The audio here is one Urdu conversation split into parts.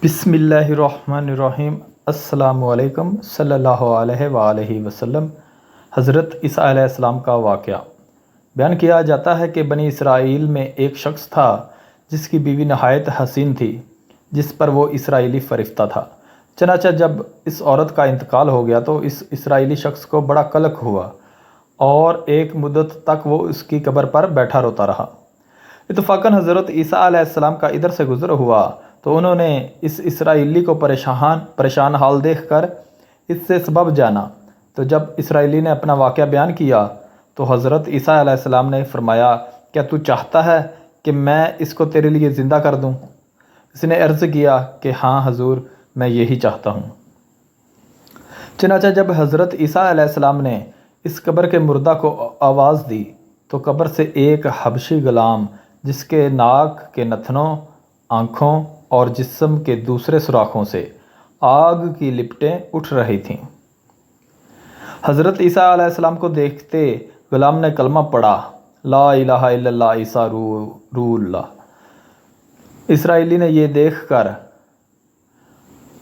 بسم اللہ الرحمن الرحیم۔ السلام علیکم صلی اللہ علیہ وآلہ وسلم۔ حضرت عیسیٰ علیہ السلام کا واقعہ بیان کیا جاتا ہے کہ بنی اسرائیل میں ایک شخص تھا جس کی بیوی نہایت حسین تھی، جس پر وہ اسرائیلی فرشتہ تھا۔ چنانچہ جب اس عورت کا انتقال ہو گیا تو اس اسرائیلی شخص کو بڑا قلق ہوا اور ایک مدت تک وہ اس کی قبر پر بیٹھا روتا رہا۔ اتفاقاً حضرت عیسیٰ علیہ السلام کا ادھر سے گزر ہوا تو انہوں نے اس اسرائیلی کو پریشان حال دیکھ کر اس سے سبب جانا۔ تو جب اسرائیلی نے اپنا واقعہ بیان کیا تو حضرت عیسیٰ علیہ السلام نے فرمایا، کیا تو چاہتا ہے کہ میں اس کو تیرے لیے زندہ کر دوں؟ اس نے عرض کیا کہ ہاں حضور، میں یہی چاہتا ہوں۔ چنانچہ جب حضرت عیسیٰ علیہ السلام نے اس قبر کے مردہ کو آواز دی تو قبر سے ایک حبشی غلام جس کے ناک کے نتنوں، آنکھوں اور جسم کے دوسرے سوراخوں سے آگ کی لپٹیں اٹھ رہی تھیں۔ حضرت عیسیٰ علیہ السلام کو دیکھتے غلام نے کلمہ پڑھا، لا الہ الا اللہ عیسیٰ روح اللہ۔ اسرائیلی نے یہ دیکھ کر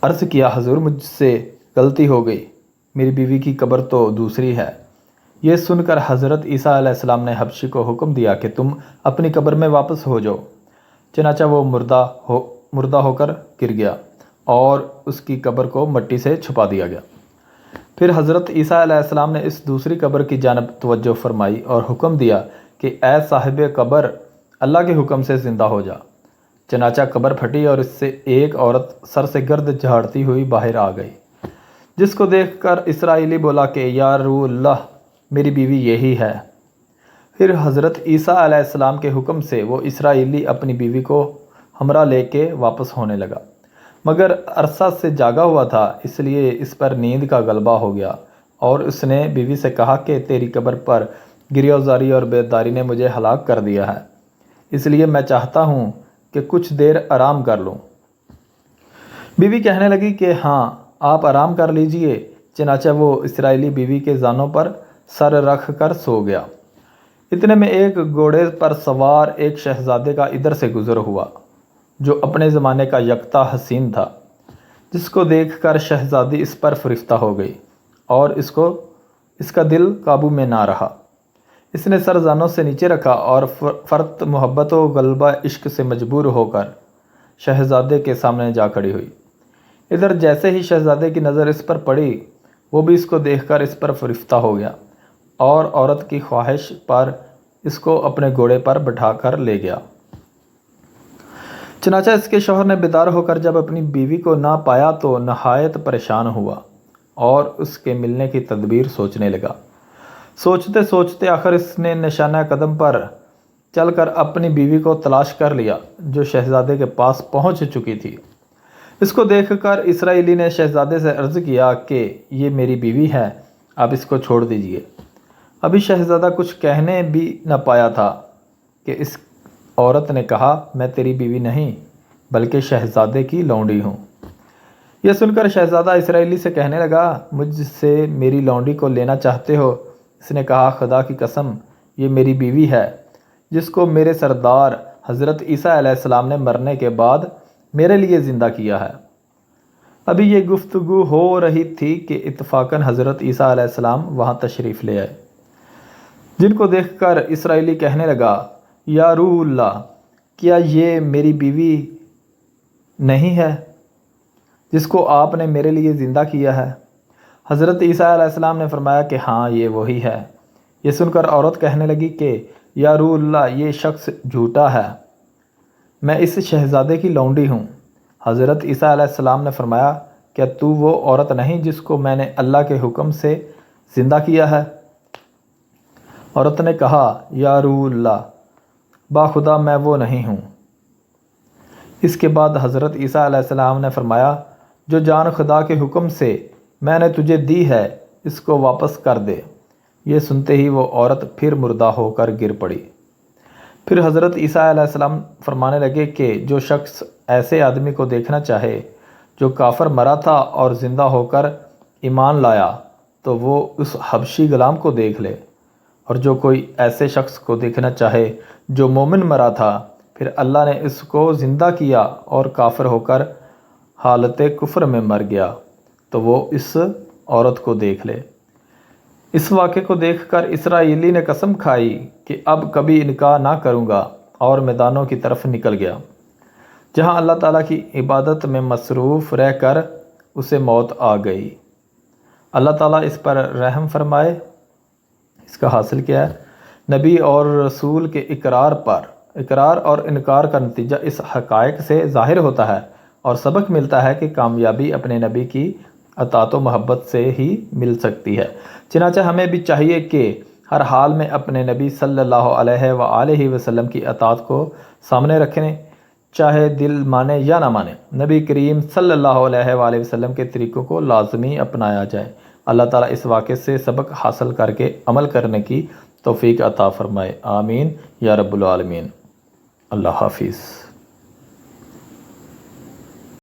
عرض کیا، حضور مجھ سے غلطی ہو گئی، میری بیوی کی قبر تو دوسری ہے۔ یہ سن کر حضرت عیسیٰ علیہ السلام نے حبشی کو حکم دیا کہ تم اپنی قبر میں واپس ہو جاؤ۔ چنانچہ وہ مردہ ہو کر گر گیا اور اس کی قبر کو مٹی سے چھپا دیا گیا۔ پھر حضرت عیسیٰ علیہ السلام نے اس دوسری قبر کی جانب توجہ فرمائی اور حکم دیا کہ اے صاحب قبر، اللہ کے حکم سے زندہ ہو جا۔ چنانچہ قبر پھٹی اور اس سے ایک عورت سر سے گرد جھاڑتی ہوئی باہر آ گئی، جس کو دیکھ کر اسرائیلی بولا کہ یا روح اللہ، میری بیوی یہی ہے۔ پھر حضرت عیسیٰ علیہ السلام کے حکم سے وہ اسرائیلی اپنی بیوی کو ہمراہ لے کے واپس ہونے لگا، مگر عرصہ سے جاگا ہوا تھا، اس لیے اس پر نیند کا غلبہ ہو گیا اور اس نے بیوی سے کہا کہ تیری قبر پر گریہ زاری اور بیداری نے مجھے ہلاک کر دیا ہے، اس لیے میں چاہتا ہوں کہ کچھ دیر آرام کر لوں۔ بیوی کہنے لگی کہ ہاں، آپ آرام کر لیجئے۔ چنانچہ وہ اسرائیلی بیوی کے زانوں پر سر رکھ کر سو گیا۔ اتنے میں ایک گھوڑے پر سوار ایک شہزادے کا ادھر سے گزر ہوا جو اپنے زمانے کا یکتا حسین تھا، جس کو دیکھ کر شہزادی اس پر فریفتہ ہو گئی اور اس کا دل قابو میں نہ رہا۔ اس نے سر زانوں سے نیچے رکھا اور فرط محبت و غلبہ عشق سے مجبور ہو کر شہزادے کے سامنے جا کھڑی ہوئی۔ ادھر جیسے ہی شہزادے کی نظر اس پر پڑی، وہ بھی اس کو دیکھ کر اس پر فریفتہ ہو گیا اور عورت کی خواہش پر اس کو اپنے گھوڑے پر بٹھا کر لے گیا۔ چنانچہ اس کے شوہر نے بیدار ہو کر جب اپنی بیوی کو نہ پایا تو نہایت پریشان ہوا اور اس کے ملنے کی تدبیر سوچنے لگا۔ سوچتے سوچتے آخر اس نے نشانہ قدم پر چل کر اپنی بیوی کو تلاش کر لیا، جو شہزادے کے پاس پہنچ چکی تھی۔ اس کو دیکھ کر اسرائیلی نے شہزادے سے عرض کیا کہ یہ میری بیوی ہے، آپ اس کو چھوڑ دیجئے۔ ابھی شہزادہ کچھ کہنے بھی نہ پایا تھا کہ اس عورت نے کہا، میں تیری بیوی نہیں بلکہ شہزادے کی لونڈی ہوں۔ یہ سن کر شہزادہ اسرائیلی سے کہنے لگا، مجھ سے میری لونڈی کو لینا چاہتے ہو؟ اس نے کہا، خدا کی قسم، یہ میری بیوی ہے جس کو میرے سردار حضرت عیسیٰ علیہ السلام نے مرنے کے بعد میرے لیے زندہ کیا ہے۔ ابھی یہ گفتگو ہو رہی تھی کہ اتفاقاً حضرت عیسیٰ علیہ السلام وہاں تشریف لے آئے، جن کو دیکھ کر اسرائیلی کہنے لگا، یا روح اللہ، کیا یہ میری بیوی نہیں ہے جس کو آپ نے میرے لیے زندہ کیا ہے؟ حضرت عیسیٰ علیہ السلام نے فرمایا کہ ہاں، یہ وہی ہے۔ یہ سن کر عورت کہنے لگی کہ یا روح اللہ، یہ شخص جھوٹا ہے، میں اس شہزادے کی لونڈی ہوں۔ حضرت عیسیٰ علیہ السلام نے فرمایا، کیا تو وہ عورت نہیں جس کو میں نے اللہ کے حکم سے زندہ کیا ہے؟ عورت نے کہا، یا روح اللہ، باخدا میں وہ نہیں ہوں۔ اس کے بعد حضرت عیسیٰ علیہ السلام نے فرمایا، جو جان خدا کے حکم سے میں نے تجھے دی ہے، اس کو واپس کر دے۔ یہ سنتے ہی وہ عورت پھر مردہ ہو کر گر پڑی۔ پھر حضرت عیسیٰ علیہ السلام فرمانے لگے کہ جو شخص ایسے آدمی کو دیکھنا چاہے جو کافر مرا تھا اور زندہ ہو کر ایمان لایا، تو وہ اس حبشی غلام کو دیکھ لے، اور جو کوئی ایسے شخص کو دیکھنا چاہے جو مومن مرا تھا، پھر اللہ نے اس کو زندہ کیا اور کافر ہو کر حالت کفر میں مر گیا تو وہ اس عورت کو دیکھ لے۔ اس واقعے کو دیکھ کر اسرائیلی نے قسم کھائی کہ اب کبھی انکار نہ کروں گا اور میدانوں کی طرف نکل گیا، جہاں اللہ تعالیٰ کی عبادت میں مصروف رہ کر اسے موت آ گئی۔ اللہ تعالیٰ اس پر رحم فرمائے۔ اس کا حاصل کیا ہے؟ نبی اور رسول کے اقرار اور انکار کا نتیجہ اس حقائق سے ظاہر ہوتا ہے اور سبق ملتا ہے کہ کامیابی اپنے نبی کی اطاعت و محبت سے ہی مل سکتی ہے۔ چنانچہ ہمیں بھی چاہیے کہ ہر حال میں اپنے نبی صلی اللہ علیہ وآلہ وسلم کی اطاعت کو سامنے رکھیں، چاہے دل مانے یا نہ مانے۔ نبی کریم صلی اللہ علیہ وآلہ وسلم کے طریقوں کو لازمی اپنایا جائے۔ اللہ تعالیٰ اس واقعے سے سبق حاصل کر کے عمل کرنے کی توفیق عطا فرمائے۔ آمین یا رب العالمین۔ اللہ حافظ۔